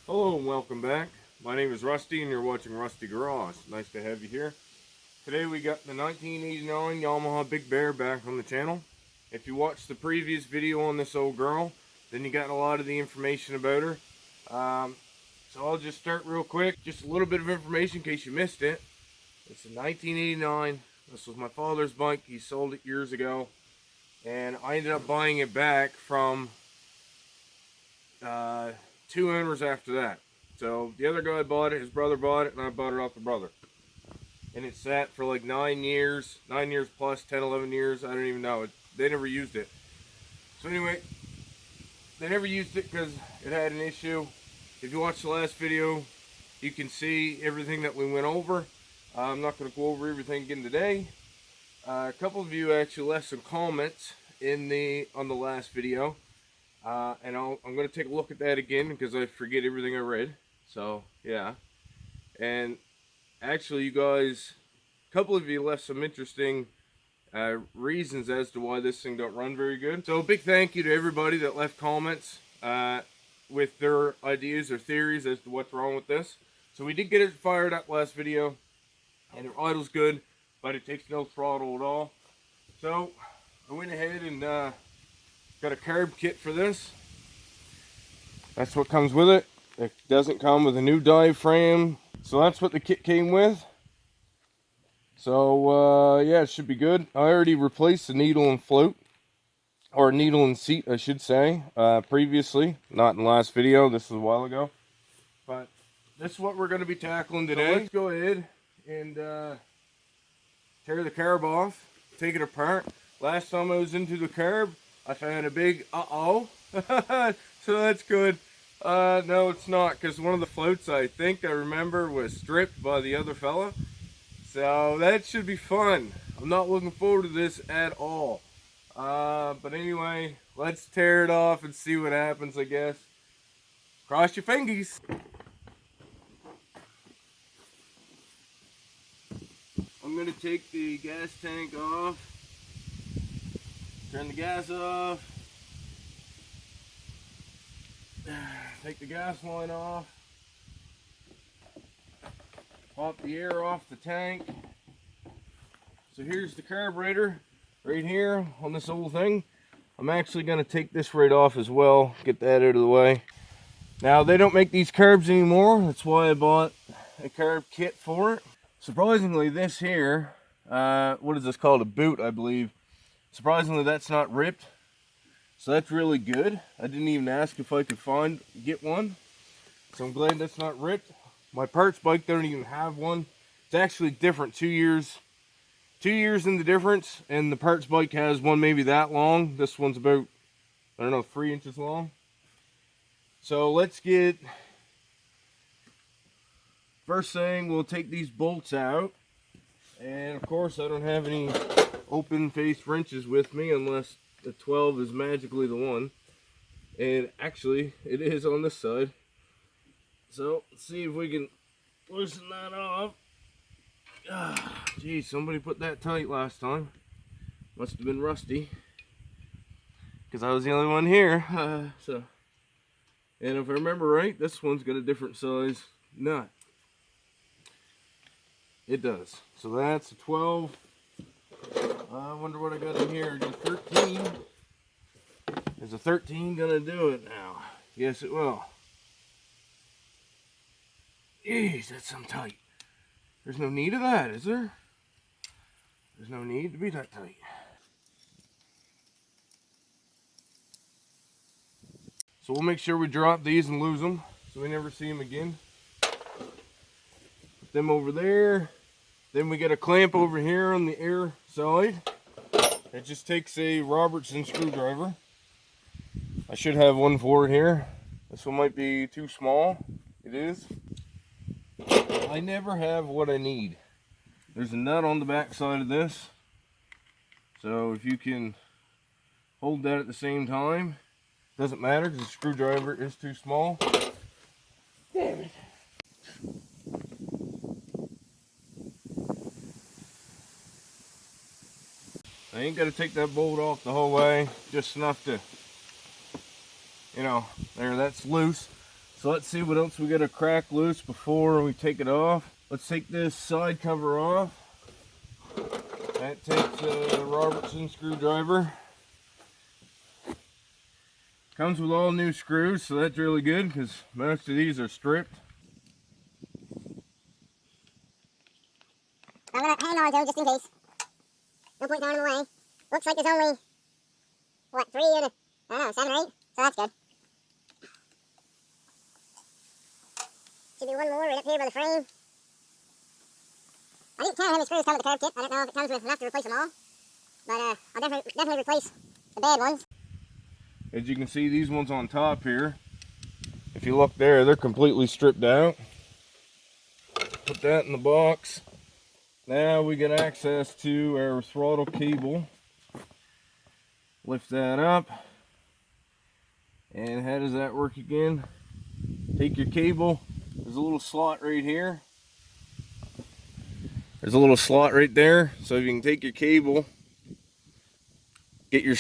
Hello and welcome back. My name is Rusty and you're watching Rusty Garage. Nice to have you here. Today we got the 1989 Yamaha Big Bear back on the channel. If you watched the previous video on this old girl, then you got a lot of the information about her. So I'll just start real quick. Just a little bit of information in case you missed it. It's a 1989. This was my father's bike. He sold it years ago. And I ended up buying it back from two owners after that. So the other guy bought it, his brother bought it, and I bought it off the brother. And it sat for like 9 years plus, 10, 11 years, I don't even know. They never used it. So anyway, they never used it because it had an issue. If you watch the last video, you can see everything that we went over. I'm not going to go over everything again today. A couple of you actually left some comments on the last video. And I'm going to take a look at that again because I forget everything I read. So, yeah. And actually, you guys, a couple of you left some interesting reasons as to why this thing don't run very good. So, a big thank you to everybody that left comments with their ideas or theories as to what's wrong with this. So, we did get it fired up last video, and it idles good, but it takes no throttle at all. So, I went ahead and got a carb kit for this. That's what comes with it. It doesn't come with a new diaphragm. So that's what the kit came with. So yeah, it should be good. I already replaced the needle and float. Or needle and seat, I should say. Previously. Not in the last video. This was a while ago. But this is what we're going to be tackling today. So let's go ahead and tear the carb off. Take it apart. Last time I was into the carb, I found a big uh-oh. So that's good. No, it's not, because one of the floats I remember was stripped by the other fella. So that should be fun. I'm not looking forward to this at all. But anyway, let's tear it off and see what happens, I guess. Cross your fingers. I'm going to take the gas tank off. Turn the gas off. Take the gas line off. Pop the air off the tank. So here's the carburetor right here on this old thing. I'm actually going to take this right off as well. Get that out of the way. Now they don't make these carbs anymore. That's why I bought a carb kit for it. Surprisingly, this here, what is this called? A boot, I believe. Surprisingly, that's not ripped. So that's really good. I didn't even ask if I could get one. So I'm glad that's not ripped. My parts bike don't even have one. It's actually different. 2 years in the difference. And the parts bike has one maybe that long. This one's about, I don't know, 3 inches long. So let's get, first thing, we'll take these bolts out. And of course I don't have any open face wrenches with me unless the 12 is magically the one. And actually it is on this side. So let's see if we can loosen that off. Geez, somebody put that tight last time. Must have been Rusty, because I was the only one here. And if I remember right, this one's got a different size nut. It does. So that's a 12. I wonder what I got in here. I got 13. Is a 13 gonna do it now? Yes, it will. Jeez, that's some tight. There's no need of that, is there? There's no need to be that tight. So we'll make sure we drop these and lose them, so we never see them again. Put them over there. Then we got a clamp over here on the air side. It just takes a Robertson screwdriver. I should have one for it here. This one might be too small. It is. I never have what I need. There's a nut on the back side of this. So if you can hold that at the same time, doesn't matter because the screwdriver is too small. Damn it. I ain't got to take that bolt off the whole way, just enough to, you know, there, that's loose. So let's see what else we got to crack loose before we take it off. Let's take this side cover off. That takes a Robertson screwdriver. Comes with all new screws, so that's really good because most of these are stripped. I'm going to hang on to them just in case. No point throwing them away. Looks like there's only, what, 3 or, I don't know, 7 or 8? So that's good. Should be one more right up here by the frame. I didn't count how many screws come with the curb kit. I don't know if it comes with enough to replace them all. But I'll definitely replace the bad ones. As you can see, these ones on top here, if you look there, they're completely stripped out. Put that in the box. Now we get access to our throttle cable. Lift that up. And how does that work again? Take your cable. There's a little slot right here. There's a little slot right there. So you can take your cable, get your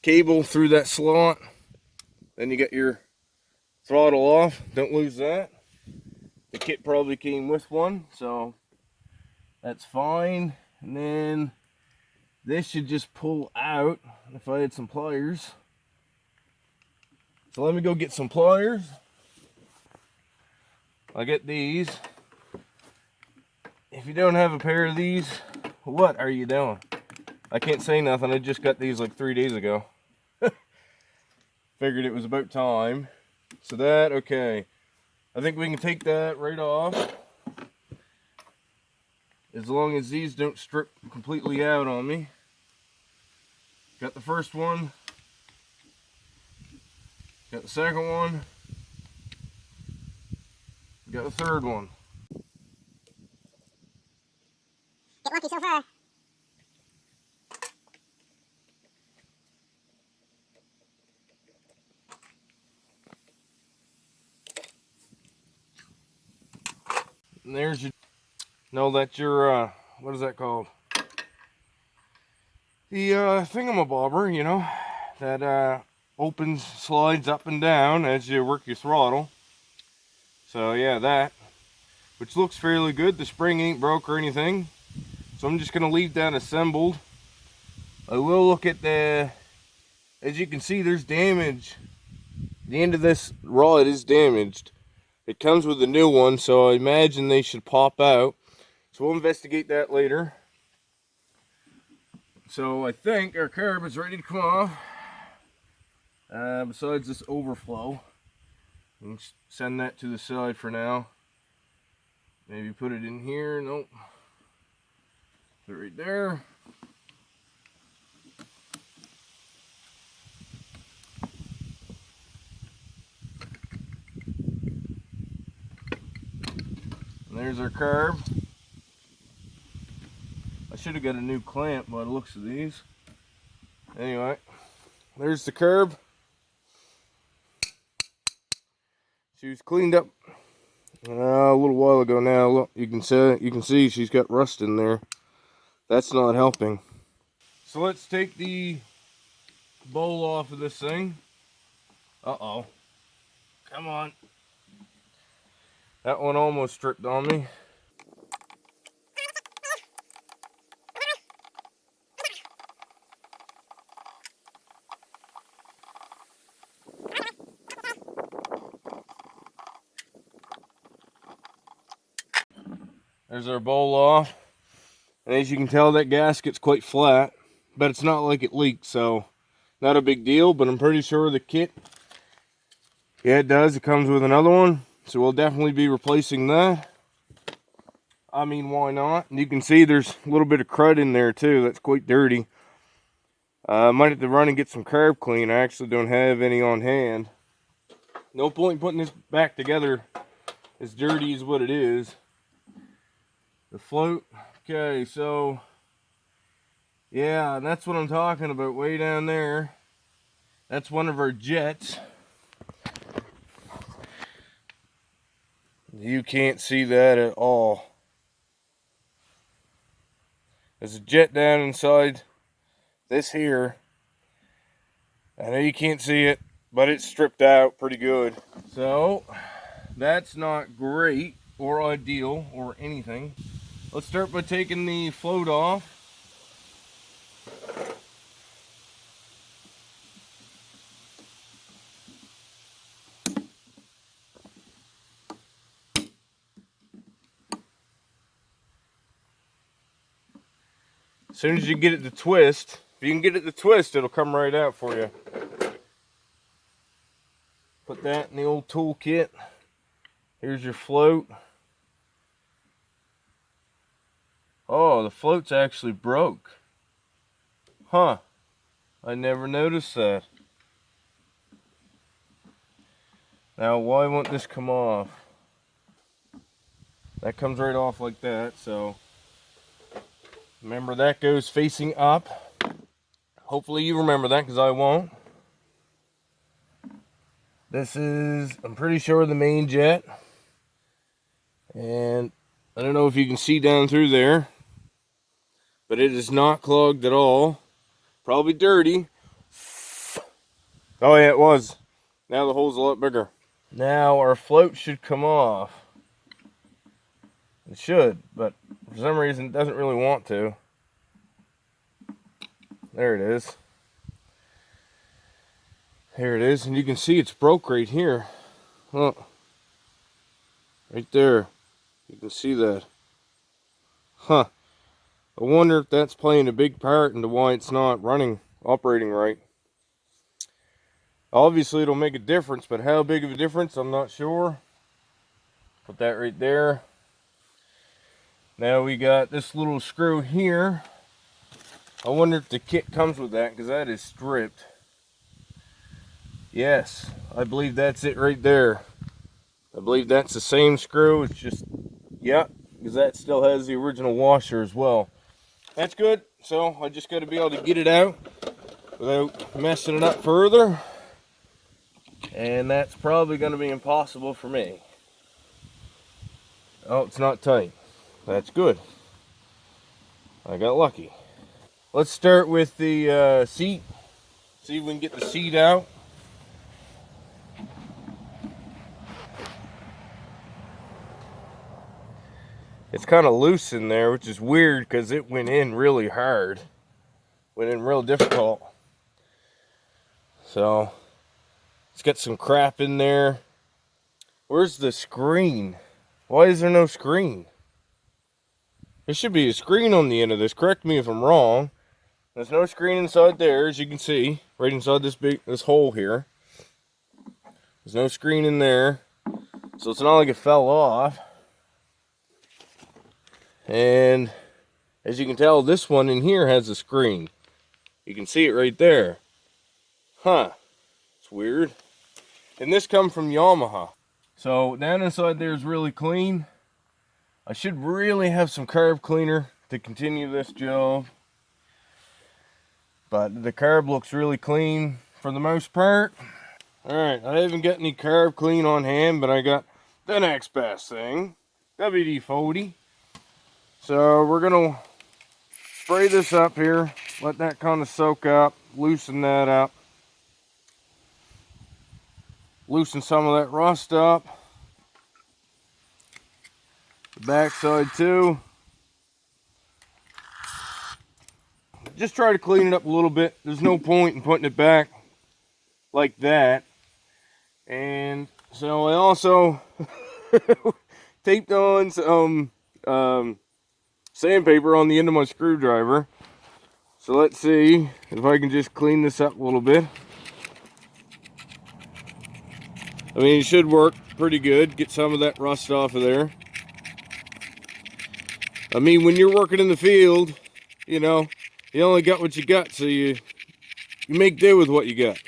cable through that slot. Then you get your throttle off. Don't lose that. The kit probably came with one, so that's fine. And then this should just pull out if I had some pliers. So let me go get some pliers. I'll get these. If you don't have a pair of these, what are you doing? I can't say nothing. I just got these like 3 days ago. Figured it was about time. So that, okay. I think we can take that right off. As long as these don't strip completely out on me. Got the first one. Got the second one. Got the third one. Get lucky so far. And there's your, no, that's your, what is that called? The thingamabobber, you know, that opens, slides up and down as you work your throttle. So yeah, that, which looks fairly good. The spring ain't broke or anything. So I'm just going to leave that assembled. I will look at the, as you can see, there's damage. The end of this rod is damaged. It comes with a new one, so I imagine they should pop out. So we'll investigate that later. So I think our carb is ready to come off. Besides this overflow. We'll send that to the side for now. Maybe put it in here. Nope. Put it right there. And there's our carb. I should have got a new clamp by the looks of these. Anyway, there's the carb. She was cleaned up a little while ago now. Look, you can see she's got rust in there. That's not helping. So let's take the bowl off of this thing. Uh-oh. Come on. That one almost stripped on me. There's our bowl off. And as you can tell, that gasket's quite flat, but it's not like it leaked, so not a big deal. But I'm pretty sure the kit, yeah, it does. It comes with another one, so we'll definitely be replacing that. I mean, why not? And you can see there's a little bit of crud in there too. That's quite dirty. I might have to run and get some carb clean. I actually don't have any on hand. No point in putting this back together as dirty as what it is. The float. Okay, so yeah, that's what I'm talking about way down there. That's one of our jets. You can't see that at all. There's a jet down inside this here. I know you can't see it, but it's stripped out pretty good. So that's not great or ideal or anything. Let's start by taking the float off. As soon as you get it to twist, if you can get it to twist, it'll come right out for you. Put that in the old toolkit. Here's your float. Oh, the float's actually broke. Huh. I never noticed that. Now, why won't this come off? That comes right off like that, so remember that goes facing up. Hopefully you remember that, because I won't. This is, I'm pretty sure, the main jet. And I don't know if you can see down through there, but it is not clogged at all. Probably dirty. Oh yeah, it was. Now the hole's a lot bigger. Now our float should come off. It should, but for some reason it doesn't really want to. There it is. Here it is, and you can see it's broke right here. Look. Right there. You can see that. Huh. I wonder if that's playing a big part into why it's not operating right. Obviously it'll make a difference, but how big of a difference, I'm not sure. Put that right there. Now we got this little screw here. I wonder if the kit comes with that, because that is stripped. Yes, I believe that's it right there. I believe that's the same screw. It's just, yeah, because that still has the original washer as well. That's good. So I just got to be able to get it out without messing it up further. And that's probably going to be impossible for me. Oh, it's not tight. That's good. I got lucky. Let's start with the seat. See if we can get the seat out. It's kind of loose in there, which is weird because it went in really hard. Went in real difficult. So, it's got some crap in there. Where's the screen? Why is there no screen? There should be a screen on the end of this. Correct me if I'm wrong. There's no screen inside there, as you can see. Right inside this hole here. There's no screen in there. So it's not like it fell off. And as you can tell, this one in here has a screen. You can see it right there. Huh. It's weird. And this comes from Yamaha. So down inside there is really clean. I should really have some carb cleaner to continue this job. But the carb looks really clean for the most part. Alright, I haven't got any carb clean on hand, but I got the next best thing. WD-40. So we're going to spray this up here. Let that kind of soak up. Loosen that up. Loosen some of that rust up. The back side too. Just try to clean it up a little bit. There's no point in putting it back like that. And so I also taped on some sandpaper on the end of my screwdriver. So let's see if I can just clean this up a little bit. I mean, it should work pretty good. Get some of that rust off of there. I mean, when you're working in the field, you know, you only got what you got, so you make do with what you got.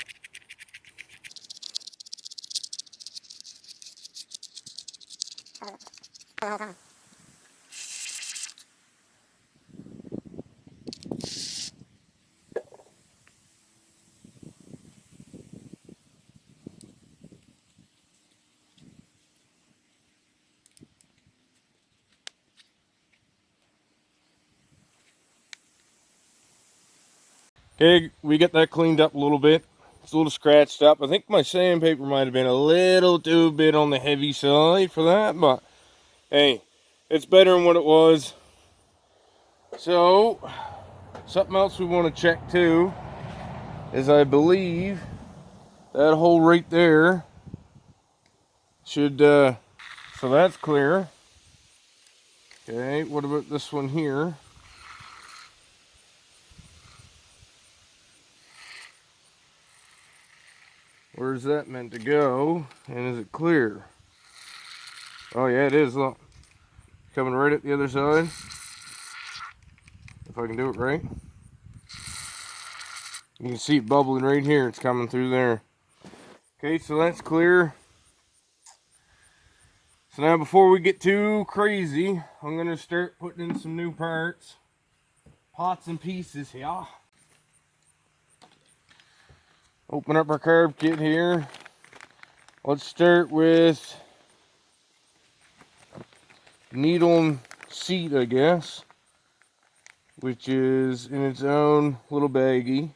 Okay, we get that cleaned up a little bit. It's a little scratched up. I think my sandpaper might have been a little too bit on the heavy side for that, but hey, it's better than what it was. So, something else we want to check too is I believe that hole right there should, so that's clear. Okay, what about this one here? Where's that meant to go? And is it clear? Oh yeah, it is, look. Coming right at the other side. If I can do it right. You can see it bubbling right here. It's coming through there. Okay, so that's clear. So now before we get too crazy, I'm going to start putting in some new parts. Pots and pieces here. Open up our carb kit here. Let's start with needle and seat, I guess, which is in its own little baggie.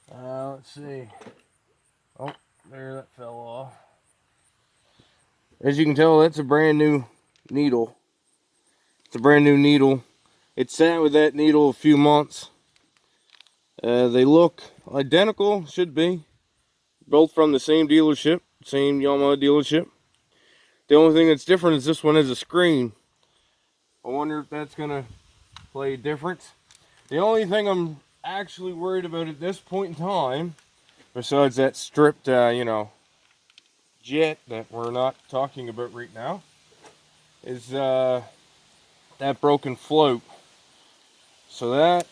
Let's see. Oh, there, that fell off. As you can tell, that's a brand new needle. It's a brand new needle. It sat with that needle a few months. They look identical, should be. Both from the same dealership, same Yamaha dealership. The only thing that's different is this one has a screen. I wonder if that's gonna play a difference. The only thing I'm actually worried about at this point in time, besides that stripped, jet that we're not talking about right now, is that broken float. So that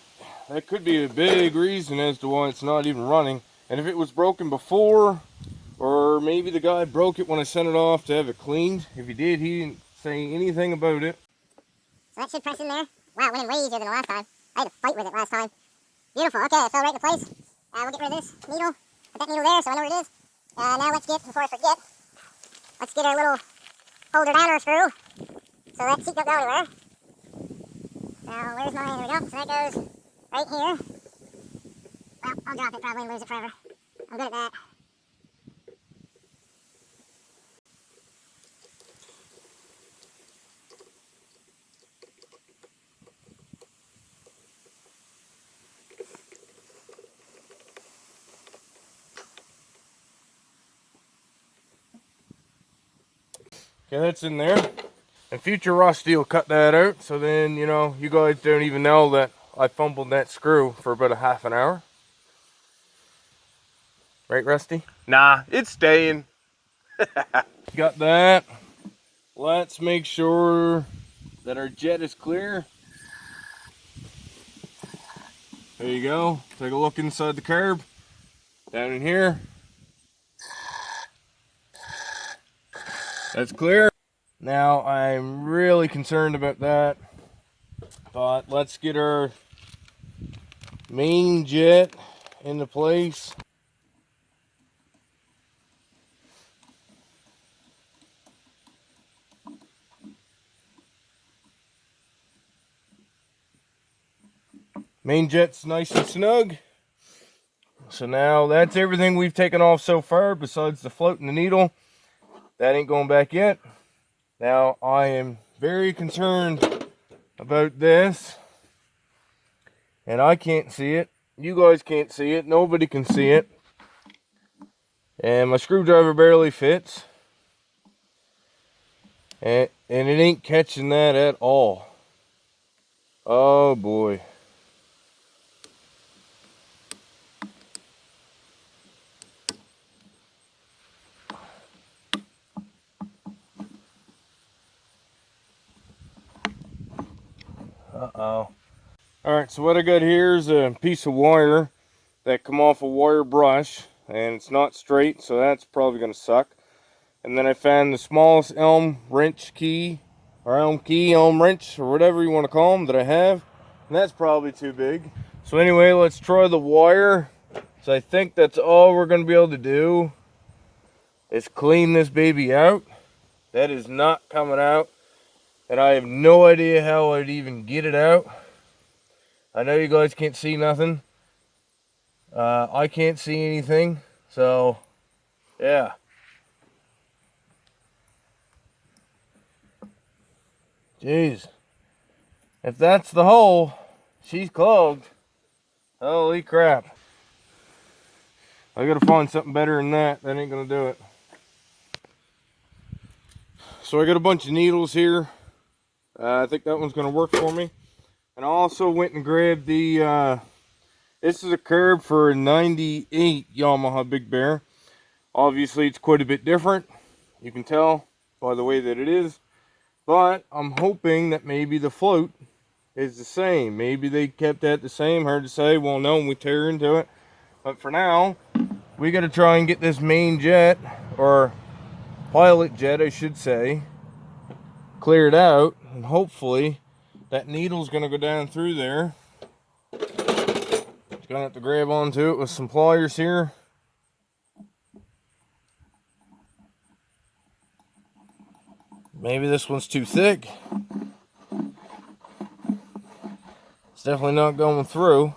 could be a big reason as to why it's not even running. And if it was broken before, or maybe the guy broke it when I sent it off to have it cleaned. If he did, he didn't say anything about it. So that should press in there. Wow, it went in way easier than the last time. I had to fight with it last time. Beautiful. Okay, it fell right into place. We'll get rid of this needle. Put that needle there so I know where it is. Now let's get, before I forget, let's get our little holder downer screw. So that seat don't go anywhere. Now, where's mine? There we go. So that goes right here. Well, I'll drop it probably and lose it forever. I'm good at that. Okay, that's in there. And future Rusty will cut that out, so then, you guys don't even know that I fumbled that screw for about a half an hour. Right, Rusty? Nah, it's staying. Got that. Let's make sure that our jet is clear. There you go. Take a look inside the carb. Down in here. That's clear. Now, I'm really concerned about that. But let's get our main jet into place. Main jet's nice and snug. So now that's everything we've taken off so far besides the float and the needle. That ain't going back yet. Now I am very concerned about this. And I can't see it. You guys can't see it. Nobody can see it. And my screwdriver barely fits. And it ain't catching that at all. Oh boy. Uh-oh. Alright, so what I got here is a piece of wire that come off a wire brush. And it's not straight, so that's probably going to suck. And then I found the smallest elm wrench key, or elm wrench, or whatever you want to call them, that I have. And that's probably too big. So anyway, let's try the wire. So I think that's all we're going to be able to do is clean this baby out. That is not coming out. And I have no idea how I'd even get it out. I know you guys can't see nothing. I can't see anything, so yeah. Jeez. If that's the hole, she's clogged. Holy crap. I gotta find something better than that. That ain't gonna do it. So I got a bunch of needles here. I think that one's gonna work for me. And I also went and grabbed the, this is a carb for a 98 Yamaha Big Bear. Obviously it's quite a bit different. You can tell by the way that it is. But I'm hoping that maybe the float is the same. Maybe they kept that the same. Hard to say. We'll know when we tear into it. But for now, we got to try and get this main jet, or pilot jet I should say, cleared out. And hopefully that needle's going to go down through there. Just going to have to grab onto it with some pliers here. Maybe this one's too thick. It's definitely not going through.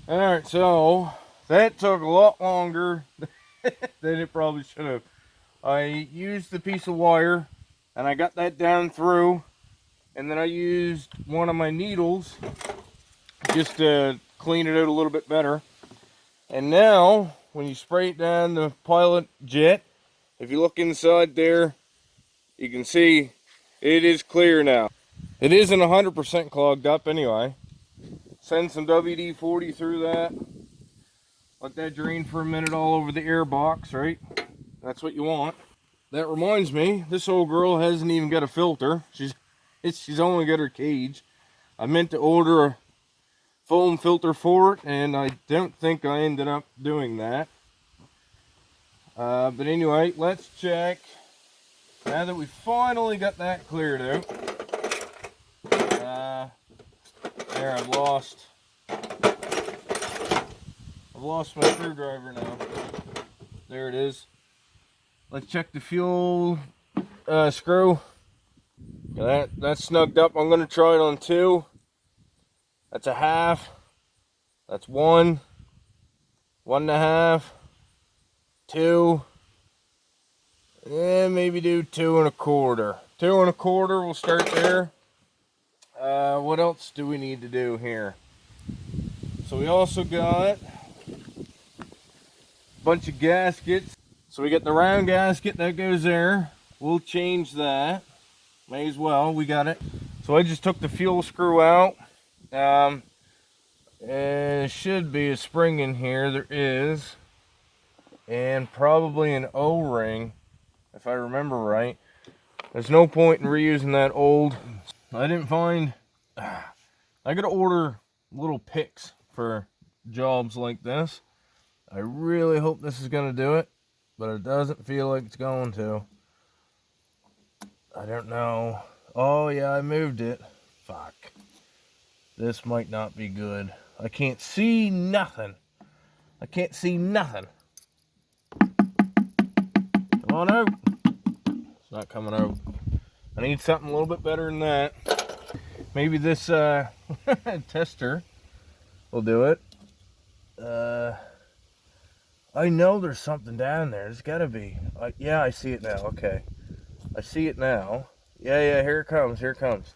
Alright, so that took a lot longer than it probably should have. I used the piece of wire and I got that down through, and then I used one of my needles just to clean it out a little bit better. And now when you spray it down the pilot jet, if you look inside there, you can see it is clear now. It isn't 100% clogged up anyway. Send some WD-40 through that. Let that drain for a minute all over the air box, right? That's what you want. That reminds me, this old girl hasn't even got a filter. She's only got her cage. I meant to order a foam filter for it, and I don't think I ended up doing that. But anyway, let's check. Now that we finally got that cleared out. There, I've lost my screwdriver now. There it is. Let's check the fuel screw. That's snugged up. I'm going to try it on 2. That's a half. That's 1. 1.5. 2. And maybe do 2 1/4. 2 1/4. We'll start there. What else do we need to do here? So we also got a bunch of gaskets. So we got the round gasket that goes there. We'll change that. May as well. We got it. So I just took the fuel screw out. And there should be a spring in here. There is. And probably an O-ring, if I remember right. There's no point in reusing that old. I didn't find. I gotta order little picks for jobs like this. I really hope this is gonna do it, but it doesn't feel like it's going to. I don't know. Oh yeah, I moved it. Fuck. This might not be good. I can't see nothing. I can't see nothing. Come on out. It's not coming out. I need something a little bit better than that. Maybe this tester will do it. I know there's something down there. There's gotta be. Yeah, I see it now. Okay. I see it now. Yeah, here it comes. Here it comes.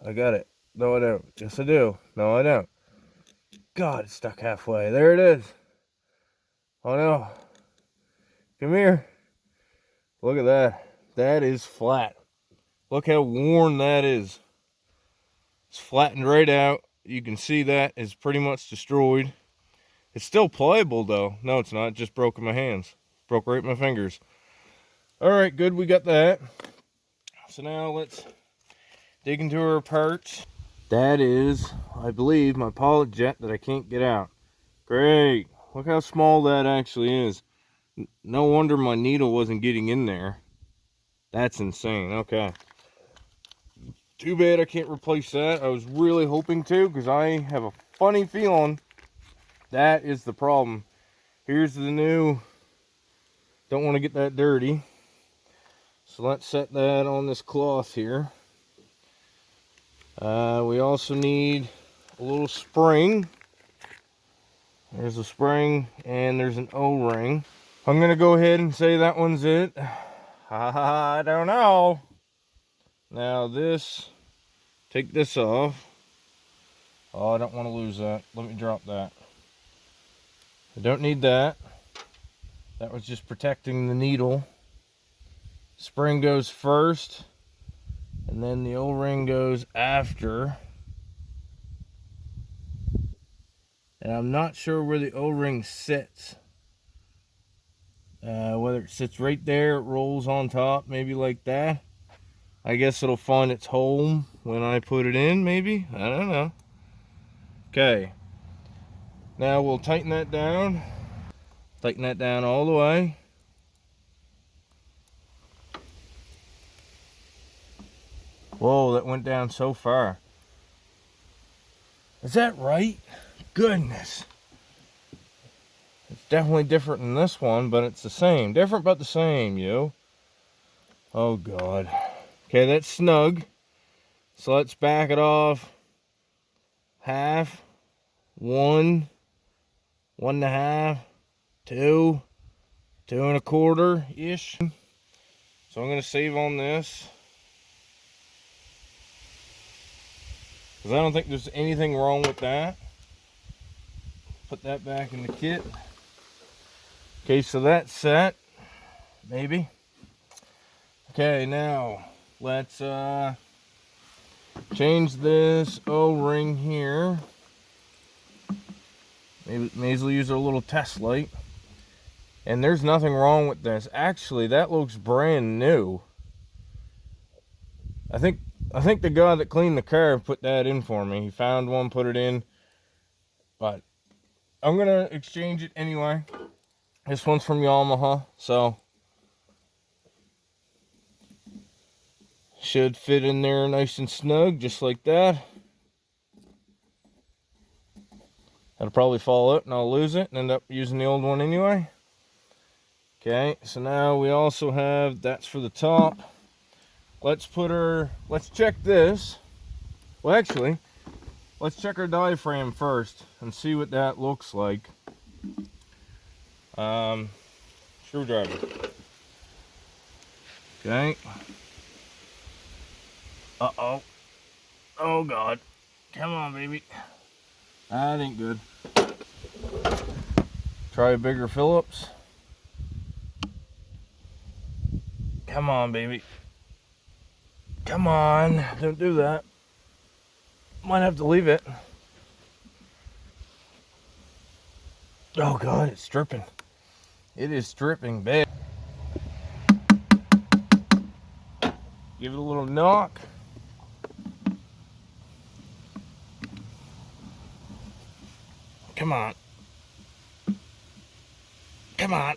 I got it. No, I don't. Yes, I do. No, I don't. God, it's stuck halfway. There it is. Oh, no. Come here. Look at that. That is flat. Look how worn that is. It's flattened right out. You can see that is pretty much destroyed. It's still playable though. No, it's not. It just broke in my hands. Broke right in my fingers. Alright, good. We got that. So now let's dig into our parts. That is, I believe, my pilot jet that I can't get out. Great. Look how small that actually is. No wonder my needle wasn't getting in there. That's insane. Okay. Too bad I can't replace that. I was really hoping to, because I have a funny feeling that is the problem. Here's the new. Don't want to get that dirty. So let's set that on this cloth here. We also need a little spring. There's a spring and there's an O-ring. I'm gonna go ahead and say that one's it. I don't know. Now this, take this off. Oh, I don't want to lose that. Let me drop that. I don't need that. That was just protecting the needle. Spring goes first, and then the O-ring goes after. And I'm not sure where the O-ring sits. Whether it sits right there, it rolls on top, maybe like that. I guess it'll find its home when I put it in, maybe? I don't know. Okay. Now we'll tighten that down. Tighten that down all the way. Whoa, that went down so far. Is that right? Goodness. It's definitely different than this one, but it's the same. Different but the same, yo. Oh, God. Okay, that's snug. So let's back it off. Half. 1. 1.5. 2. 2 1/4-ish. So I'm going to save on this. Because I don't think there's anything wrong with that. Put that back in the kit. Okay, so that's set. Maybe. Okay, now let's change this O-ring here. Maybe may as well use our little test light. And there's nothing wrong with this. Actually, that looks brand new. I think the guy that cleaned the car put that in for me. He found one, put it in. But I'm gonna exchange it anyway. This one's from Yamaha, so should fit in there nice and snug, just like that. It'll probably fall out and I'll lose it and end up using the old one anyway. Okay, so now we also have, that's for the top. Let's check this. Well, actually, let's check our diaphragm first and see what that looks like. Screwdriver. Okay. Uh-oh. Oh, God. Come on, baby. That ain't good. Try a bigger Phillips. Come on, baby. Come on. Don't do that. Might have to leave it. Oh, God, it's dripping. It is dripping bad. Give it a little knock. Come on. Come on.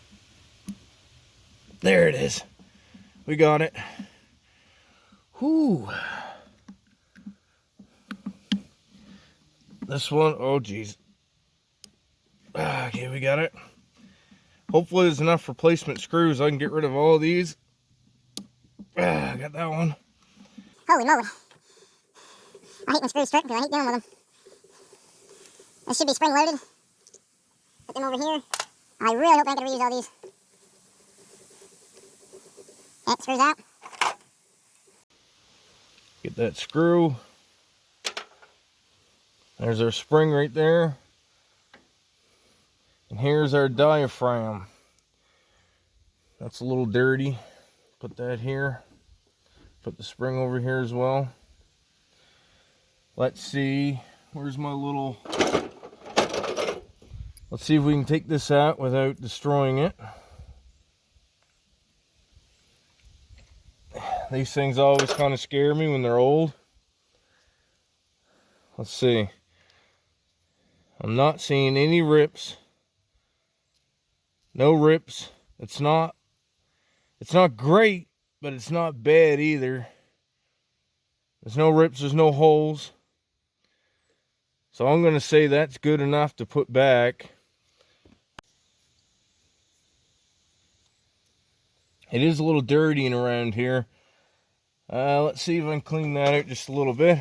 There it is. We got it. Whew. This one, oh geez. Okay, we got it. Hopefully there's enough replacement screws I can get rid of all of these. I got that one. Holy moly. I hate when screws strip because I hate dealing with them. This should be spring loaded. Put them over here. I really hope I can reuse all these. That screws out. Get that screw. There's our spring right there. And here's our diaphragm. That's a little dirty. Put that here. Put the spring over here as well. Let's see. Where's my little... Let's see if we can take this out without destroying it. These things always kind of scare me when they're old. Let's see. I'm not seeing any rips. No rips. It's not great, but it's not bad either. There's no rips, there's no holes. So I'm going to say that's good enough to put back. It is a little dirty around here. Let's see if I can clean that out just a little bit.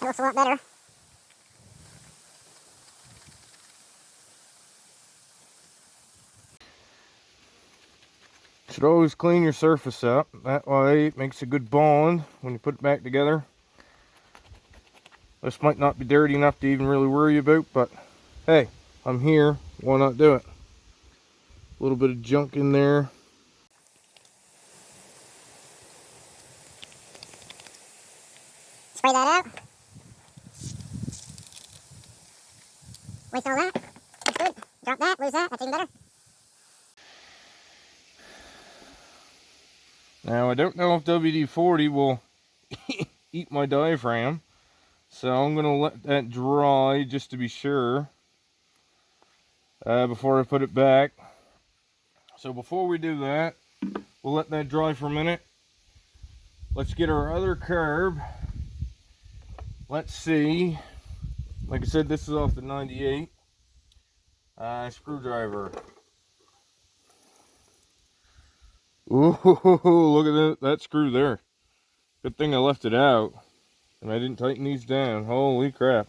That looks a lot better. Should always clean your surface up. That way it makes a good bond when you put it back together. This might not be dirty enough to even really worry about, but hey, I'm here. Why not do it? A little bit of junk in there. Spray that out. Waste all that. That's good. Drop that, lose that. That's even better. Now, I don't know if WD-40 will eat my diaphragm, so I'm going to let that dry just to be sure before I put it back. So before we do that, we'll let that dry for a minute. Let's get our other carb. Let's see. Like I said, this is off the 98 screwdriver. Ooh, look at that screw there. Good thing I left it out and I didn't tighten these down. Holy crap.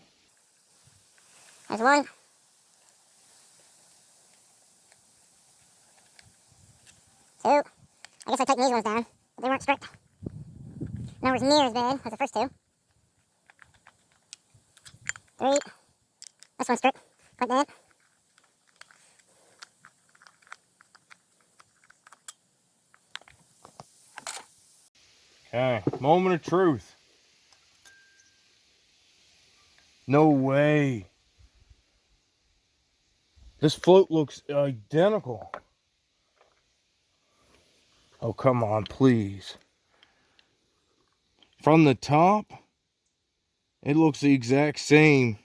There's one. Two. I guess I tightened these ones down, but they weren't strict. Nowhere near as bad as the first two. Three. This one's strict. Like that. Okay, moment of truth. No way. This float looks identical. Oh, come on, please. From the top, it looks the exact same.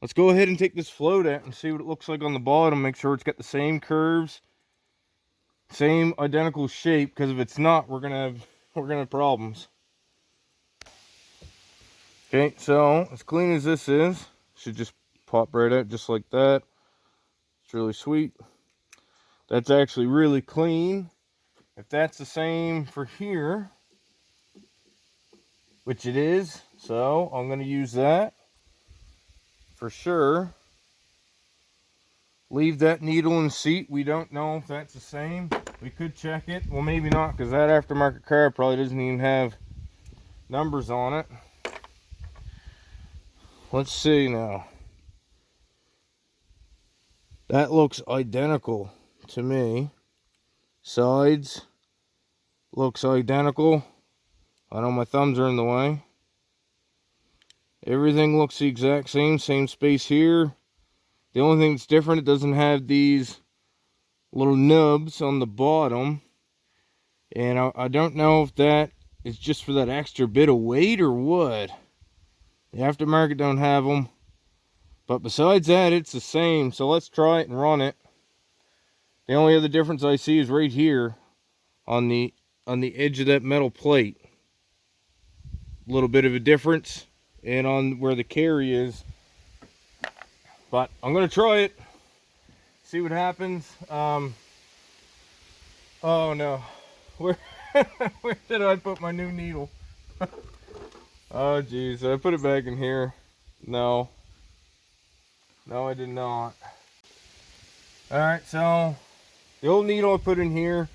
Let's go ahead and take this float out and see what it looks like on the bottom. Make sure it's got the same curves, same identical shape, because if it's not, we're gonna have problems. Okay, so as clean as this is, should just pop right out just like that. It's really sweet. That's actually really clean. If that's the same for here, which it is, so I'm going to use that for sure. Leave that needle in the seat. We don't know if that's the same. We could check it. Well, maybe not, because that aftermarket carb probably doesn't even have numbers on it. Let's see now. That looks identical to me. Sides looks identical. I know my thumbs are in the way. Everything looks the exact same space here. The only thing that's different, it doesn't have these little nubs on the bottom. And I don't know if that is just for that extra bit of weight or what. The aftermarket don't have them. But besides that, it's the same. So let's try it and run it. The only other difference I see is right here on the edge of that metal plate. A little bit of a difference. And on where the carry is. But I'm going to try it. See what happens. Oh no. Where did I put my new needle? Oh geez, did I put it back in here? No. No, I did not. Alright, so the old needle I put in here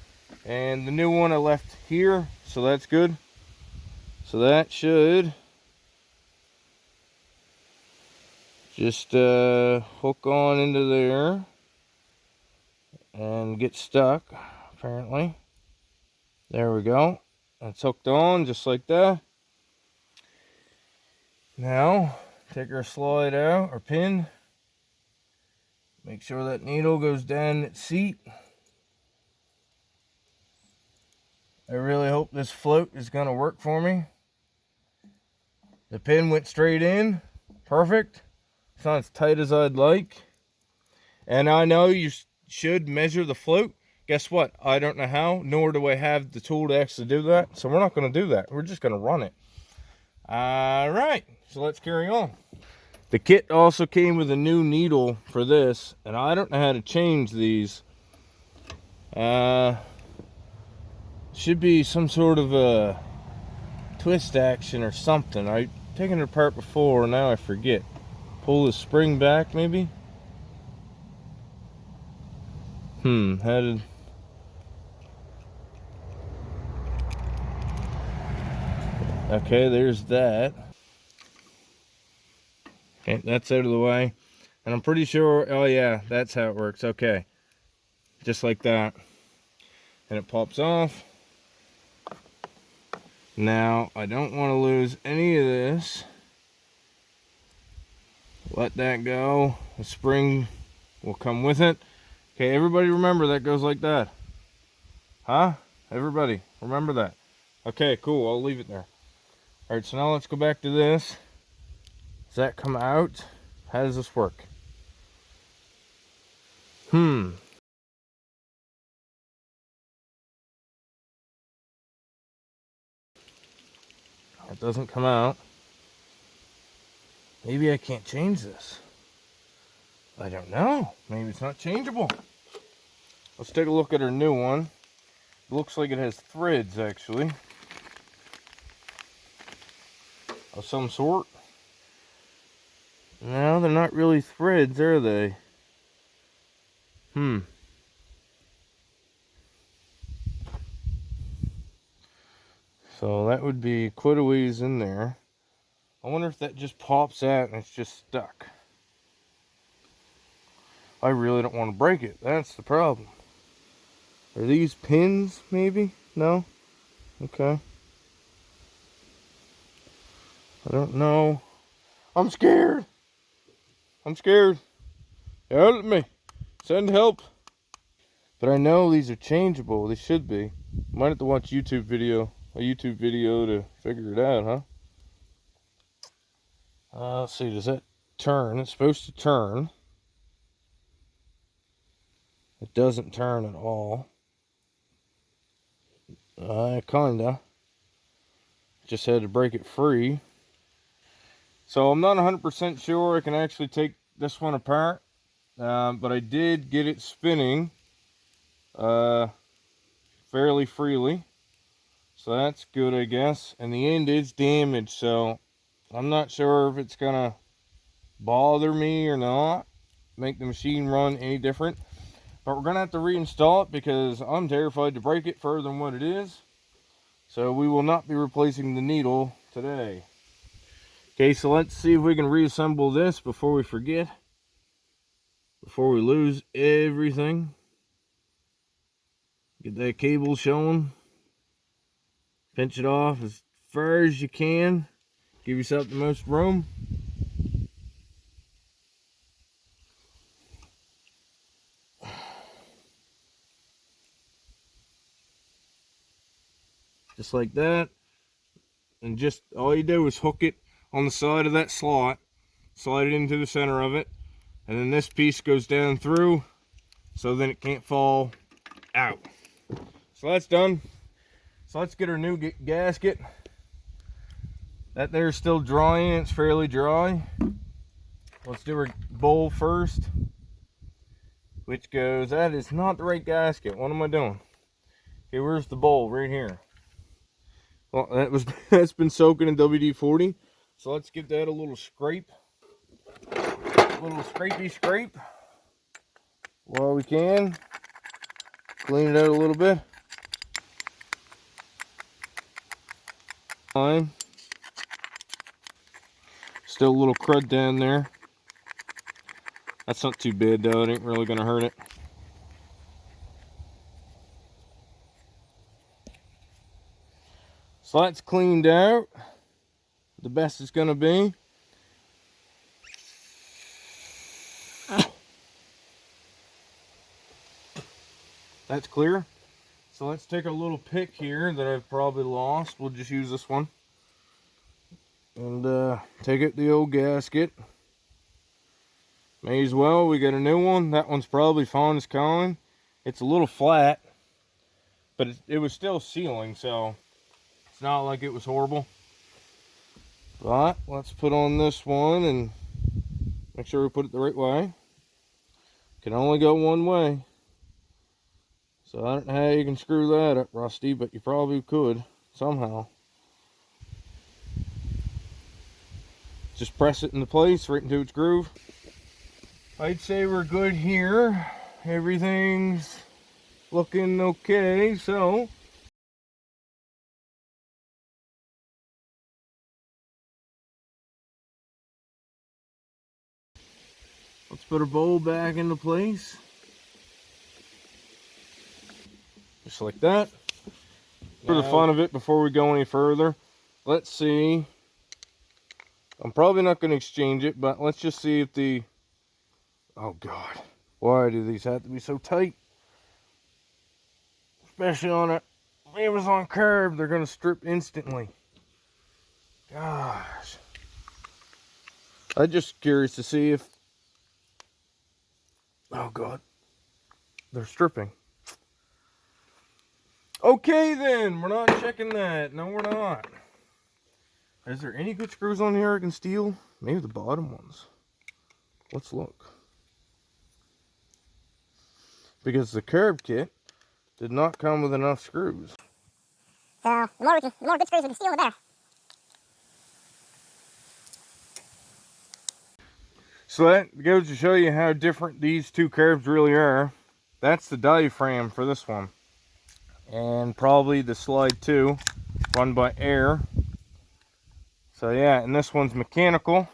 and the new one I left here, so that's good. So that should just hook on into there and get stuck, apparently. There we go. That's hooked on just like that. Now, take our slide out, or pin. Make sure that needle goes down its seat. I really hope this float is going to work for me. The pin went straight in. Perfect. It's not as tight as I'd like. And I know you should measure the float. Guess what? I don't know how, nor do I have the tool to actually do that. So we're not going to do that. We're just going to run it. Alright, so let's carry on. The kit also came with a new needle for this, and I don't know how to change these. Should be some sort of a twist action or something. I taken it apart before, now I forget. Pull the spring back, maybe? How did... Okay, there's that. Okay, that's out of the way. And I'm pretty sure, oh yeah, that's how it works. Okay, just like that. And it pops off. Now, I don't want to lose any of this. Let that go. The spring will come with it. Okay, everybody remember that goes like that. Huh? Everybody, remember that. Okay, cool, I'll leave it there. Alright, so now let's go back to this. Does that come out? How does this work? It doesn't come out. Maybe I can't change this. I don't know. Maybe it's not changeable. Let's take a look at our new one. It looks like it has threads, actually. Of some sort. No, they're not really threads, are they? So that would be quite a ways in there. I wonder if that just pops out and it's just stuck. I really don't want to break it. That's the problem. Are these pins, maybe? No? Okay. I don't know. I'm scared. I'm scared. Help me. Send help. But I know these are changeable. They should be. Might have to watch a YouTube video to figure it out, huh? Let's see. Does that turn? It's supposed to turn. It doesn't turn at all. Kinda. Just had to break it free. So I'm not 100% sure I can actually take this one apart. But I did get it spinning fairly freely. So that's good, I guess. And the end is damaged, so I'm not sure if it's gonna bother me or not. Make the machine run any different. But we're gonna have to reinstall it because I'm terrified to break it further than what it is. So we will not be replacing the needle today. Okay, so let's see if we can reassemble this before we forget. Before we lose everything. Get that cable showing. Pinch it off as far as you can. Give yourself the most room. Just like that. And just all you do is hook it on the side of that slot. Slide it into the center of it. And then this piece goes down through. So then it can't fall out. So that's done. So let's get our new gasket. That there's still drying. It's fairly dry. Let's do our bowl first. Which goes, that is not the right gasket. What am I doing? Okay, where's the bowl? Right here. Well, that's been soaking in WD-40. So let's give that a little scrape. A little scrapey scrape. While we can. Clean it out a little bit. Fine. Still a little crud down there. That's not too bad though, it ain't really gonna hurt it. So that's cleaned out. The best it's gonna be. That's clear. So let's take a little pick here that I've probably lost. We'll just use this one. And take out the old gasket. May as well, we got a new one. That one's probably fine as calling. It's a little flat, but it was still sealing, so it's not like it was horrible. But let's put on this one and make sure we put it the right way. Can only go one way. So I don't know how you can screw that up, Rusty, but you probably could somehow. just press it into place right into its groove. I'd say we're good here. Everything's looking okay, so let's put our bowl back into place. Just like that. For the fun of it, before we go any further, let's see. I'm probably not going to exchange it, but let's just see if the... Oh God, why do these have to be so tight? Especially on a Amazon carb, they're going to strip instantly. Gosh. I'm just curious to see if... Oh God, they're stripping. Okay then, we're not checking that. No, we're not. Is there any good screws on here I can steal? Maybe the bottom ones. Let's look. Because the carb kit did not come with enough screws. So the more good screws we can steal, the better. So that goes to show you how different these two carbs really are. That's the diaphragm for this one. And probably the slide 2, run by air. So yeah, and this one's mechanical.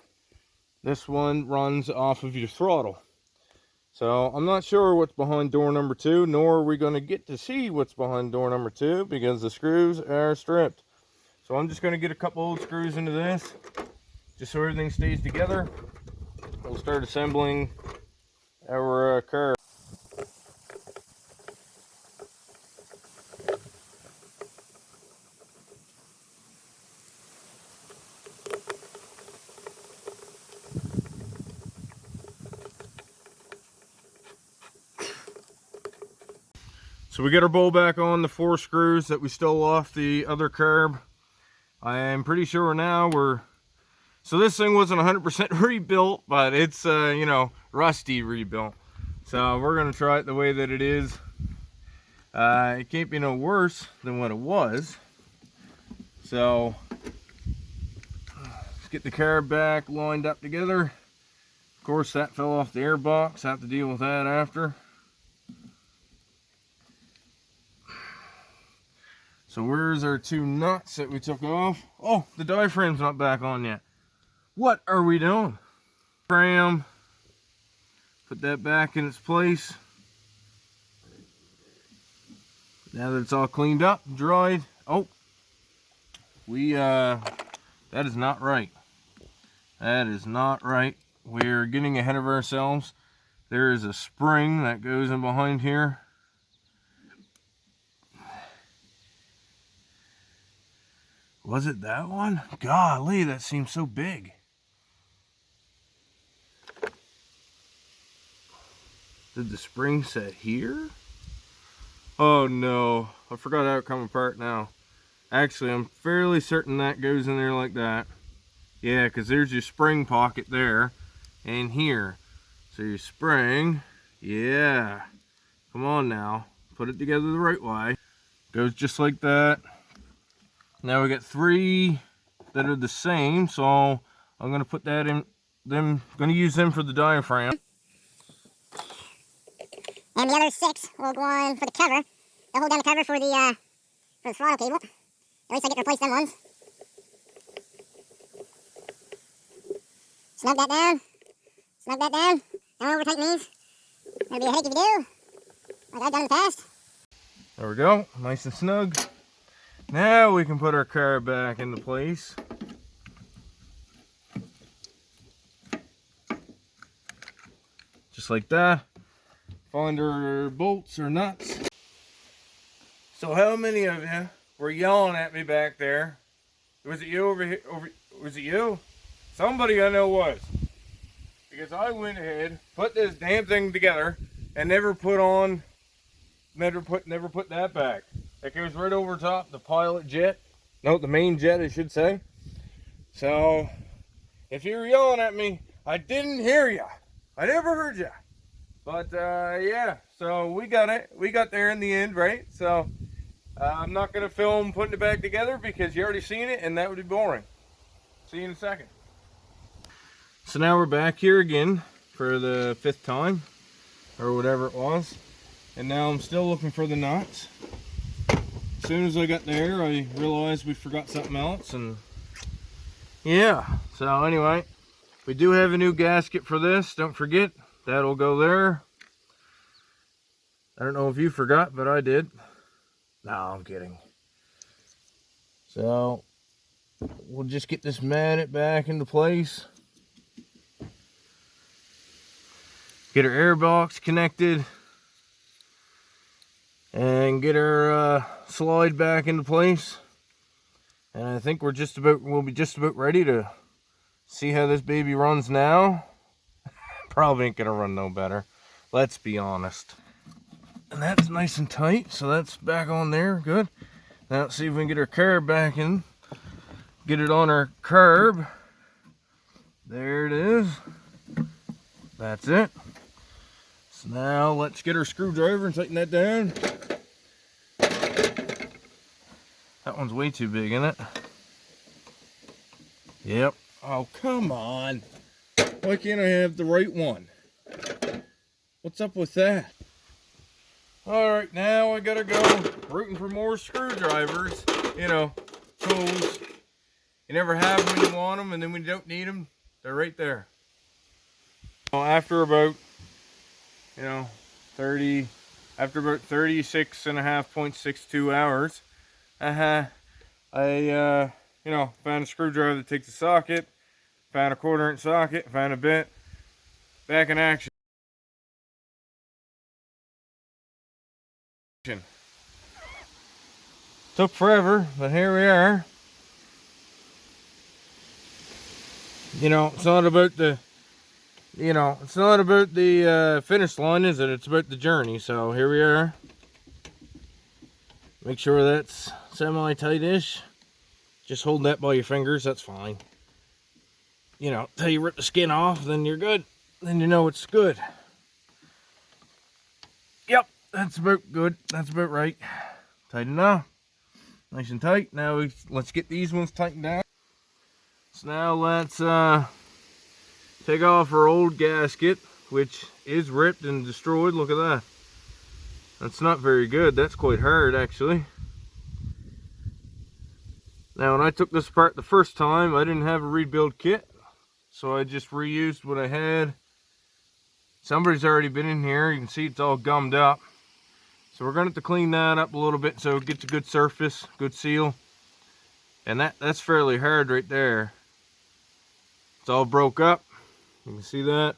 This one runs off of your throttle. So I'm not sure what's behind door number 2, nor are we going to get to see what's behind door number 2 because the screws are stripped. So I'm just going to get a couple old screws into this, just so everything stays together. We'll start assembling our carb. So we get our bowl back on, the 4 screws that we stole off the other carb. I am pretty sure now so this thing wasn't 100% rebuilt, but it's, you know, rusty rebuilt. So we're going to try it the way that it is. It can't be no worse than what it was. So let's get the carb back lined up together. Of course, that fell off the air box. Have to deal with that after. So where's our 2 nuts that we took off? Oh, the diaphragm's not back on yet. What are we doing? Diaphragm. Put that back in its place. Now that it's all cleaned up, dried. Oh, that is not right. That is not right. We're getting ahead of ourselves. There is a spring that goes in behind here. Was it that one? Golly, that seems so big. Did the spring set here? Oh no, I forgot how it come apart now. Actually, I'm fairly certain that goes in there like that. Yeah, because there's your spring pocket there and here. So your spring, yeah. Come on now, put it together the right way. Goes just like that. Now we got 3 that are the same, so I'm gonna put that in. Gonna use them for the diaphragm. And the other 6 will go on for the cover. They'll hold down the cover for the throttle cable. At least I get to replace them ones. Snug that down. Snug that down. Don't over tighten these. It'll be a headache if you do, like I've done in the past. There we go, nice and snug. Now we can put our carb back into place. Just like that. Find our bolts or nuts. So how many of you were yelling at me back there? Was it you over here? Was it you? Somebody I know was. Because I went ahead, put this damn thing together, and never put that back. It goes right over top the pilot jet. No, the main jet, I should say. So, if you were yelling at me, I didn't hear you. I never heard you. But, yeah. So, we got it. We got there in the end, right? So, I'm not going to film putting it back together because you already seen it, and that would be boring. See you in a second. So now we're back here again for the 5th time, or whatever it was. And now I'm still looking for the nuts. As soon as I got there, I realized we forgot something else, and yeah. So anyway, we do have a new gasket for this. Don't forget, that'll go there. I don't know if you forgot, but I did. No, I'm kidding. So we'll just get this matted back into place. Get our air box connected. And get our slide back into place. And I think we'll be just about ready to see how this baby runs now. Probably ain't gonna run no better, let's be honest. And that's nice and tight, so that's back on there, good. Now let's see if we can get our carb back in. Get it on our carb. There it is. That's it. So now let's get our screwdriver and tighten that down. That one's way too big, isn't it? Yep. Oh, come on. Why can't I have the right one? What's up with that? Alright, now I gotta go rooting for more screwdrivers. You know, tools. You never have them when you want them, and then when you don't need them, they're right there. After about, 36.5.62 hours, I found a screwdriver that takes a socket, found a 1/4 inch socket, found a bit, back in action. Took forever, but here we are. It's not about the finish line, is it? It's about the journey. So here we are. Make sure that's semi-tight-ish. Just hold that by your fingers, that's fine. Till you rip the skin off, then you're good. Then you know it's good. Yep, that's about good. That's about right. Tight enough. Nice and tight. Now let's get these ones tightened down. So now let's take off our old gasket, which is ripped and destroyed. Look at that. That's not very good. That's quite hard, actually. Now, when I took this apart the first time, I didn't have a rebuild kit, so I just reused what I had. Somebody's already been in here. You can see it's all gummed up. So we're going to have to clean that up a little bit so it gets a good surface, good seal. And that's fairly hard right there. It's all broke up. You can see that.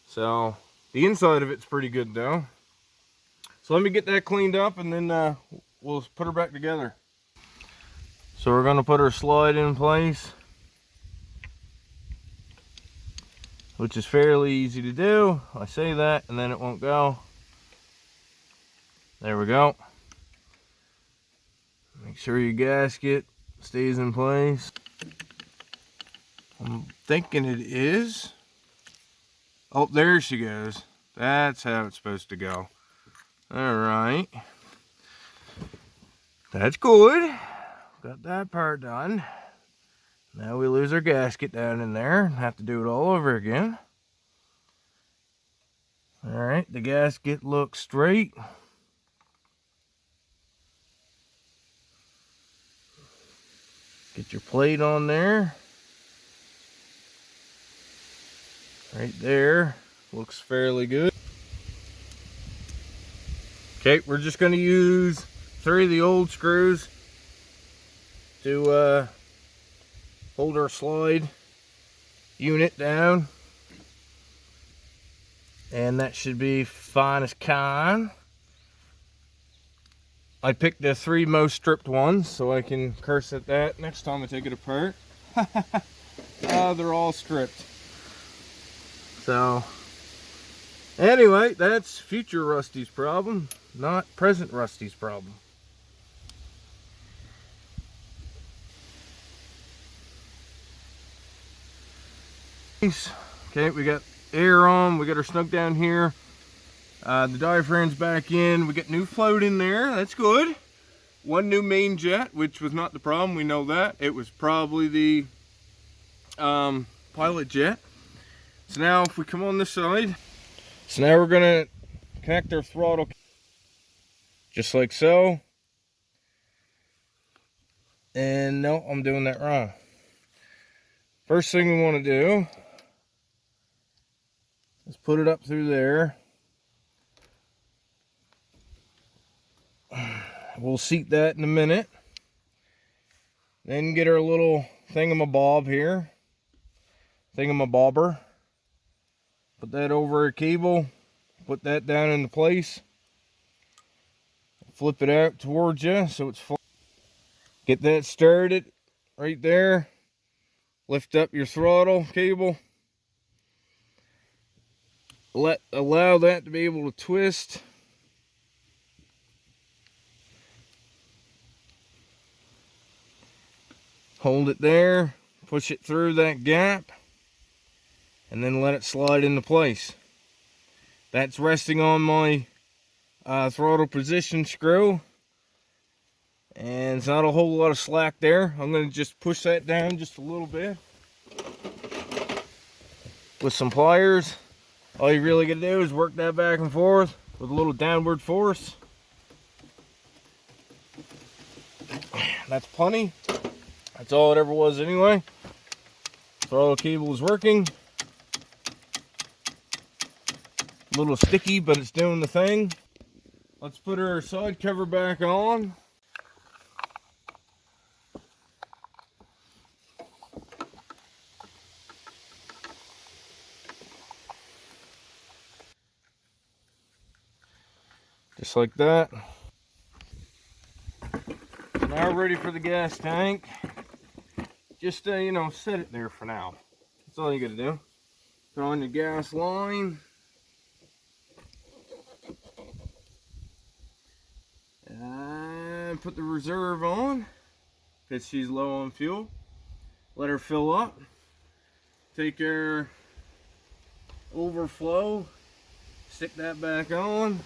So the inside of it's pretty good though. So let me get that cleaned up, and then we'll put her back together. So we're going to put her slide in place, which is fairly easy to do. I say that and then it won't go. There we go. Make sure your gasket stays in place. I'm thinking it is. Oh, there she goes. That's how it's supposed to go. Alright. That's good. Got that part done. Now we lose our gasket down in there and have to do it all over again. Alright, the gasket looks straight. Get your plate on there. Right there. Looks fairly good. Okay, we're just going to use 3 of the old screws to hold our slide unit down. And that should be fine as can. I picked the 3 most stripped ones so I can curse at that next time I take it apart. They're all stripped. So anyway, that's future Rusty's problem, not present Rusty's problem. Okay, we got air on, we got her snug down here. The diaphragm's back in, we got new float in there, that's good. 1 new main jet, which was not the problem, we know that. It was probably the pilot jet. So now if we come on this side, so now we're gonna connect our throttle just like so. And no, I'm doing that wrong. First thing we want to do is put it up through there. We'll seat that in a minute. Then get our little thingamabob here. Thingamabobber. Put that over a cable. Put that down into place. Flip it out towards you so it's flat. Get that started right there. Lift up your throttle cable. Allow that to be able to twist. Hold it there, push it through that gap, and then let it slide into place. That's resting on my throttle position screw, and it's not a whole lot of slack there. I'm going to just push that down just a little bit with some pliers. All you really got to do is work that back and forth with a little downward force. That's plenty. That's all it ever was anyway. Throttle cable is working. A little sticky, but it's doing the thing. Let's put our side cover back on. Just like that. Now ready for the gas tank. Just you know, set it there for now. That's all you gotta do. Put on your gas line. And put the reserve on, because she's low on fuel. Let her fill up. Take our overflow. Stick that back on.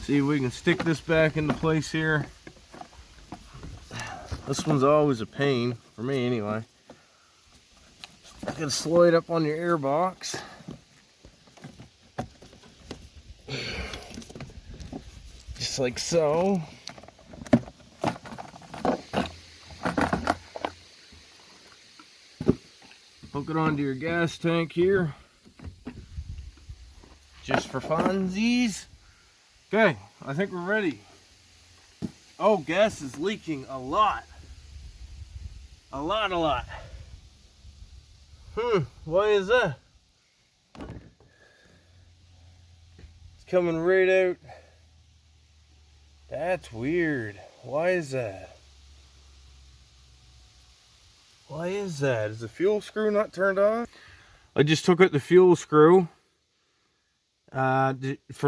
See if we can stick this back into place here. This one's always a pain, for me anyway. You gotta slide up on your air box. Just like so. Hook it onto your gas tank here. Just for funsies. Okay, I think we're ready. Oh, gas is leaking a lot. A lot. Why is that? It's coming right out. That's weird. Why is that? Why is that? Is the fuel screw not turned on? I just took out the fuel screw for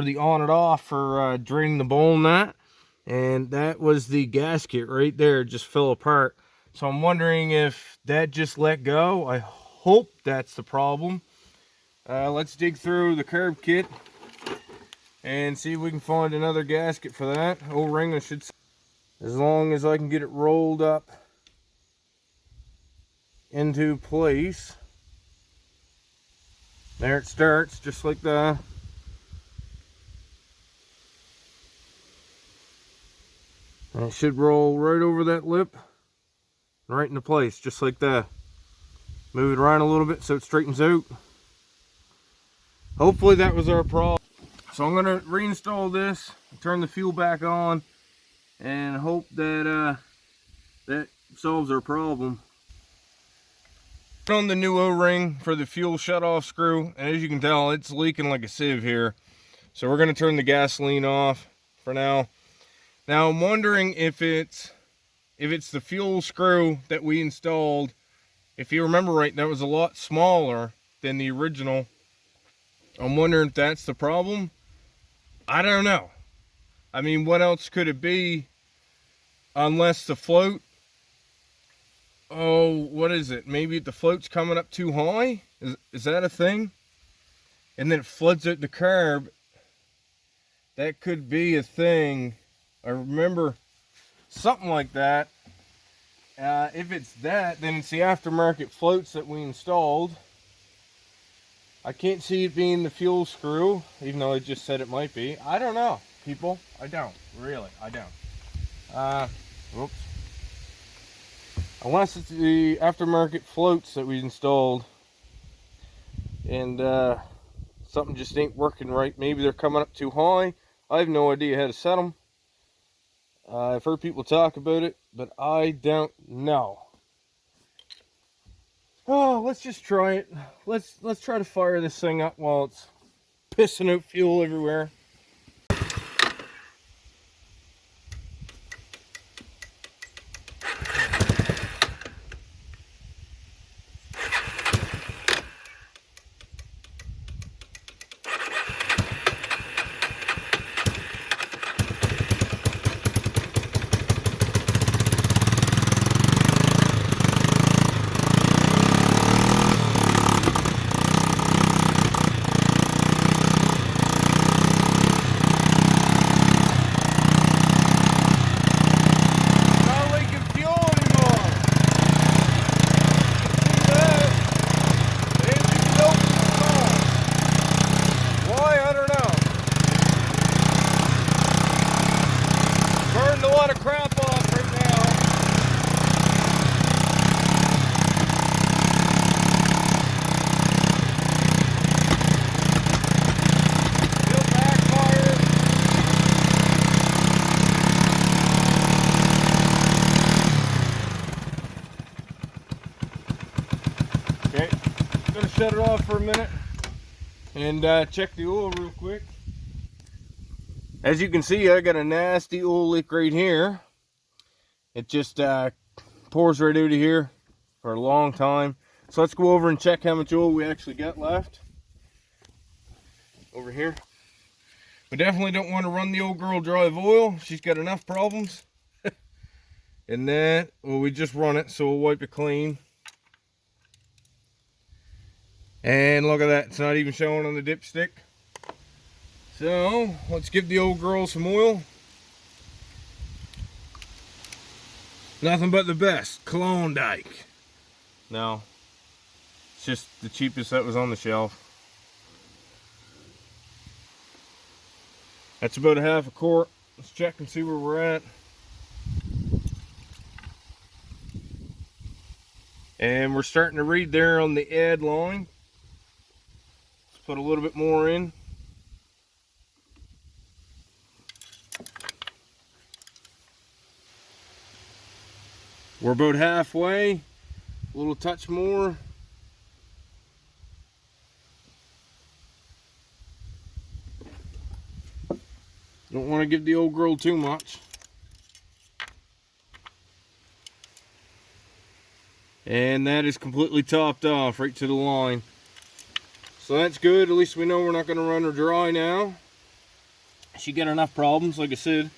the on and off for draining the bowl and that. And that was the gasket right there, just fell apart. So I'm wondering if that just let go. I hope that's the problem. Let's dig through the carb kit and see if we can find another gasket for that. O-ring, I should say. As long as I can get it rolled up into place. There it starts, just like that. And it should roll right over that lip, right into place, just like that. Move it around a little bit so it straightens out. Hopefully that was our problem. So I'm going to reinstall this, turn the fuel back on, and hope that that solves our problem. Put on the new O-ring for the fuel shutoff screw, and as you can tell, it's leaking like a sieve here. So we're going to turn the gasoline off for now. Now I'm wondering if it's the fuel screw that we installed. If you remember right, that was a lot smaller than the original. I'm wondering if that's the problem. I don't know. I mean, what else could it be unless the float? Oh, what is it? Maybe the float's coming up too high? Is that a thing? And then it floods out the carb. That could be a thing. I remember something like that. If it's that, then it's the aftermarket floats that we installed. I can't see it being the fuel screw, even though I just said it might be. I don't know, people. I don't. Really, I don't. Whoops. Unless it's the aftermarket floats that we installed. And something just ain't working right. Maybe they're coming up too high. I have no idea how to set them. I've heard people talk about it, but I don't know. Oh, let's just try it. Let's try to fire this thing up while it's pissing out fuel everywhere. Shut it off for a minute and check the oil real quick. As you can see, I got a nasty oil leak right here. It just pours right out of here for a long time. So let's go over and check how much oil we actually got left over here. We definitely don't want to run the old girl dry of oil. She's got enough problems. And that, well, we just run it, so we'll wipe it clean. And look at that, it's not even showing on the dipstick. So, let's give the old girl some oil. Nothing but the best, Klondike. No, it's just the cheapest that was on the shelf. That's about a half a quart. Let's check and see where we're at. And we're starting to read there on the add line. Put a little bit more in. We're about halfway. A little touch more. Don't want to give the old girl too much. And that is completely topped off right to the line. So that's good. At least we know we're not going to run her dry now. She got enough problems, like I said.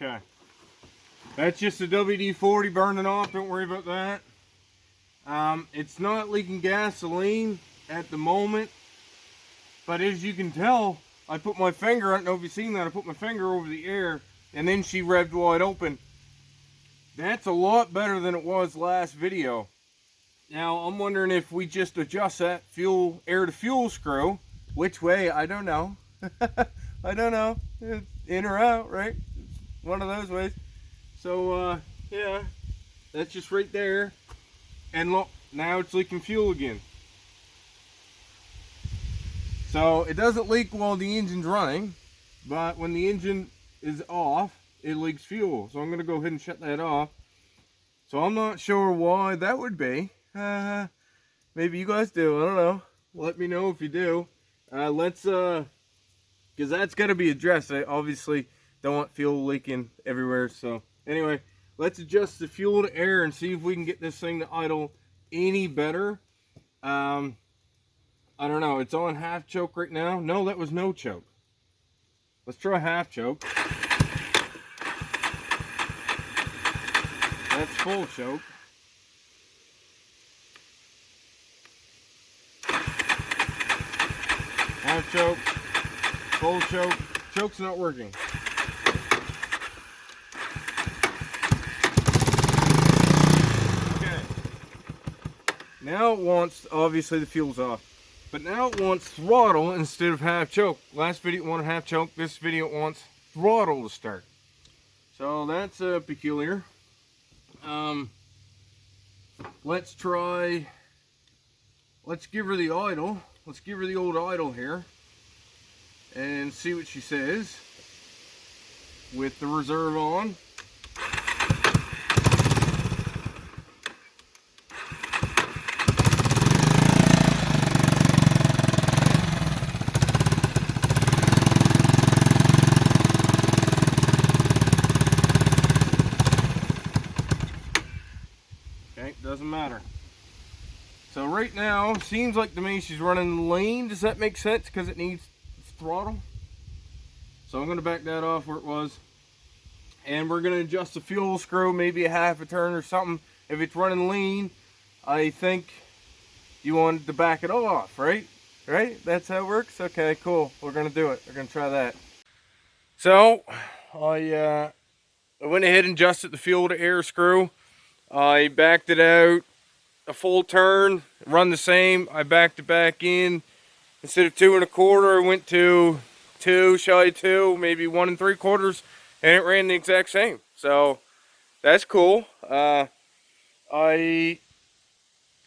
Okay, that's just the WD-40 burning off. Don't worry about that. It's not leaking gasoline at the moment, but as you can tell, I put my finger, I don't know if you've seen that, I put my finger over the air and then she revved wide open. That's a lot better than it was last video. Now I'm wondering if we just adjust that air to fuel screw. Which way, I don't know. I don't know. It's in or out, right? One of those ways. So yeah, that's just right there. And look, now it's leaking fuel again. So it doesn't leak while the engine's running, but when the engine is off, it leaks fuel. So I'm going to go ahead and shut that off. So I'm not sure why that would be. Maybe you guys do. I don't know. Let me know if you do. Because that's got to be addressed. I obviously don't want fuel leaking everywhere. So anyway, let's adjust the fuel to air and see if we can get this thing to idle any better. I don't know. It's on half choke right now. No, that was no choke. Let's try half choke. That's full choke. Half choke. Full choke. Choke's not working. Okay. Now it wants, obviously the fuel's off. But now it wants throttle instead of half choke. Last video it wanted half choke. This video it wants throttle to start. So that's peculiar. Let's give her the idle. Let's give her the old idle here and see what she says with the reserve on. Doesn't matter. So right now, seems like to me she's running lane. Does that make sense? Because it needs throttle. So I'm going to back that off where it was. And we're going to adjust the fuel screw, maybe a half a turn or something. If it's running lean, I think you want to back it off, right? Right? That's how it works? Okay, cool. We're going to do it. We're going to try that. So, I went ahead and adjusted the fuel to air screw. I backed it out a full turn, run the same. I backed it back in. Instead of 2 1/4, I went to 2, shy 2, maybe 1 3/4, and it ran the exact same. So that's cool. I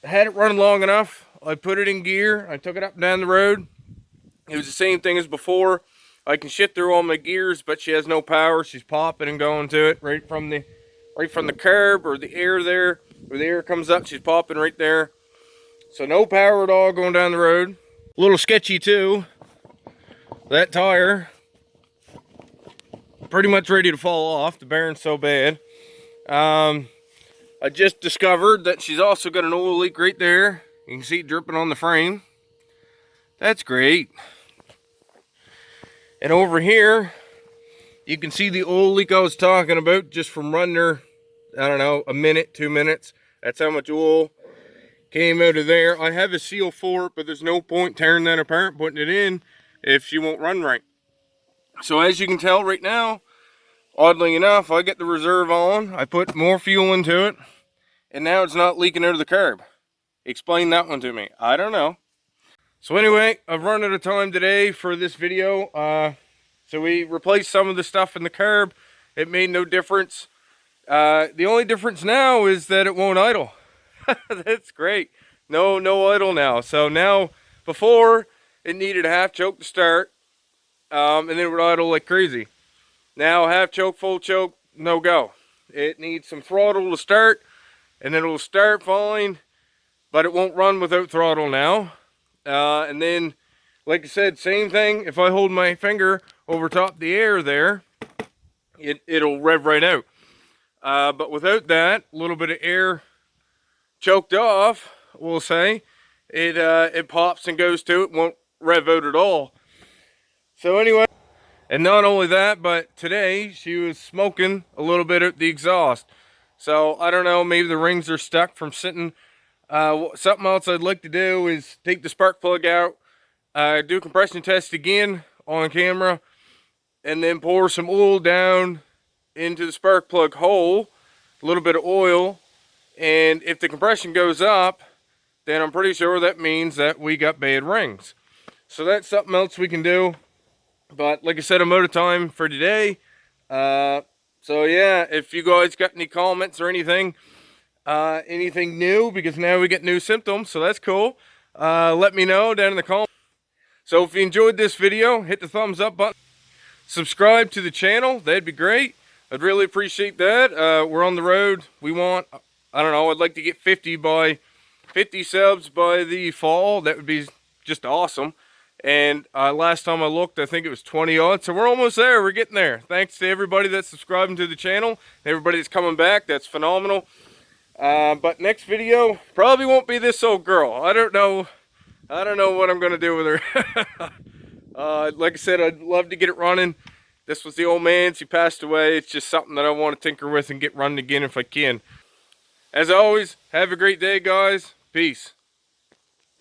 had it running long enough. I put it in gear. I took it up and down the road. It was the same thing as before. I can shift through all my gears, but she has no power. She's popping and going to it right from the carb or the air there, where the air comes up, she's popping right there. So no power at all going down the road. A little sketchy too. That tire, pretty much ready to fall off. The bearing's so bad. I just discovered that she's also got an oil leak right there. You can see it dripping on the frame. That's great. And over here, you can see the oil leak I was talking about just from running her, I don't know, a minute, 2 minutes. That's how much oil came out of there. I have a seal for it, but there's no point tearing that apart, putting it in if she won't run right. So as you can tell right now, oddly enough, I get the reserve on. I put more fuel into it, and now it's not leaking out of the carb. Explain that one to me. I don't know. So anyway, I've run out of time today for this video. So we replaced some of the stuff in the carb. It made no difference. The only difference now is that it won't idle. That's great. No idle now. So now, before, it needed a half choke to start. And then it would idle like crazy. Now, half choke, full choke, no go. It needs some throttle to start. And then it will start fine. But it won't run without throttle now. And then, like I said, same thing. If I hold my finger over top the air there, it'll rev right out. But without that, a little bit of air choked off, we'll say, it pops and goes to it, won't rev out at all. So anyway, and not only that, but today she was smoking a little bit at the exhaust. So I don't know, maybe the rings are stuck from sitting. Something else I'd like to do is take the spark plug out, do a compression test again on camera, and then pour some oil down into the spark plug hole, a little bit of oil, and if the compression goes up, then I'm pretty sure that means that we got bad rings. So that's something else we can do. But like I said, I'm out of time for today. So yeah, if you guys got any comments or anything, anything new, because now we get new symptoms, so that's cool. Let me know down in the comments. So if you enjoyed this video, hit the thumbs up button. Subscribe to the channel, that'd be great. I'd really appreciate that. We're on the road. We want, I don't know, I'd like to get 50 subs by the fall. That would be just awesome. And last time I looked, I think it was 20 odd. So we're almost there. We're getting there. Thanks to everybody that's subscribing to the channel. Everybody that's coming back. That's phenomenal. But next video probably won't be this old girl. I don't know what I'm going to do with her. Like I said, I'd love to get it running. This was the old man's. He passed away. It's just something that I want to tinker with and get running again if I can. As always, have a great day, guys. Peace.